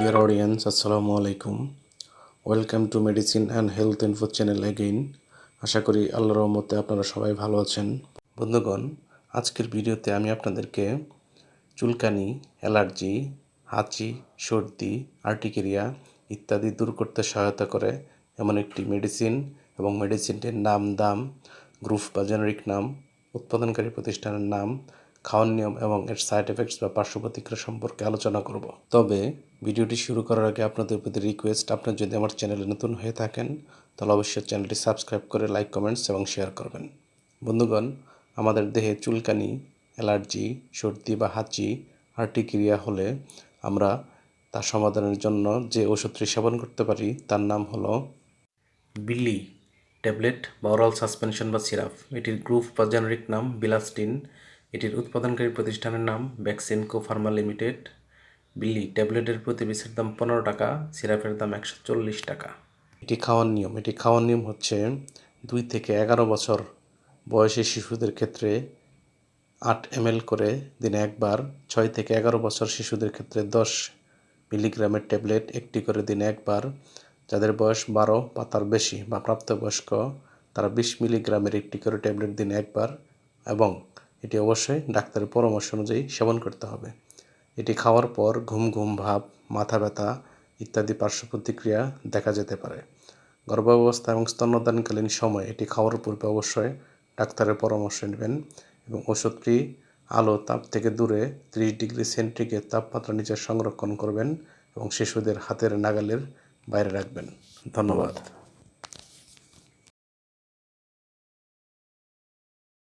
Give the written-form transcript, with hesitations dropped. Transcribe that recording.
Dear audience, Assalamu alaikum. Welcome to Medicine and Health Info channel again. আশা করি আল্লাহর রহমতে আপনারা সবাই ভালো আছেন। বন্ধুগণ, আজকের ভিডিওতে আমি আপনাদেরকে চুলকানি, অ্যালার্জি, হাঁচি, সর্দি, আর্টিকেরিয়া ইত্যাদি দূর করতে সহায়তা করে এমন একটি মেডিসিন এবং মেডিসিনটির নাম, দাম, গ্রুপ বা জেনারিক নাম, উৎপাদনকারী প্রতিষ্ঠানের নাম, খাওয়ার নিয়ম এবং এর সাইড এফেক্টস বা পার্শ্ব প্রতিক্রিয়া সম্পর্কে আলোচনা করব। তবে ভিডিওটি শুরু করার আগে আপনাদের প্রতি রিকোয়েস্ট, আপনার যদি আমার চ্যানেলে নতুন হয়ে থাকেন তাহলে অবশ্যই চ্যানেলটি সাবস্ক্রাইব করে লাইক, কমেন্টস এবং শেয়ার করবেন। বন্ধুগণ, আমাদের দেহে চুলকানি, অ্যালার্জি, সর্দি বা হাঁচি, আর্টিকেরিয়া হলে আমরা তার সমাধানের জন্য যে ওষুধটি সেবন করতে পারি তার নাম হলো বিলি ট্যাবলেট বা ওরাল সাসপেনশন বা সিরাপ। এটির গ্রুপ বা জেনারিক নাম বিলাস্টিন। এটির উৎপাদনকারী প্রতিষ্ঠানের নাম ভ্যাকসিনকো ফার্মা লিমিটেড। বিলি ট্যাবলেটের প্রতি পিসের দাম 15 টাকা, সিরাপের দাম 140 টাকা। এটি খাওয়ার নিয়ম হচ্ছে 2 থেকে 11 বছর বয়সী শিশুদের ক্ষেত্রে 8 ml করে দিনে একবার, 6 থেকে 11 বছর শিশুদের ক্ষেত্রে 10 মিলিগ্রামের ট্যাবলেট একটি করে দিনে একবার, যাদের বয়স 12 বা তার বেশি বা প্রাপ্তবয়স্ক তারা 20 মিলিগ্রামের একটি করে ট্যাবলেট দিনে একবার, এবং এটি অবশ্যই ডাক্তারের পরামর্শ অনুযায়ী সেবন করতে হবে। এটি খাওয়ার পর ঘুম ভাব, মাথা ব্যথা ইত্যাদি পার্শ্ব প্রতিক্রিয়া দেখা যেতে পারে। গর্ভাবস্থা এবং স্তন্যদানকালীন সময় এটি খাওয়ার পূর্বে অবশ্যই ডাক্তারের পরামর্শ নেবেন এবং ওষুধটি আলো তাপ থেকে দূরে 30 ডিগ্রি সেন্টিগ্রেড তাপমাত্রা নিচে সংরক্ষণ করবেন এবং শিশুদের হাতের নাগালের বাইরে রাখবেন। ধন্যবাদ।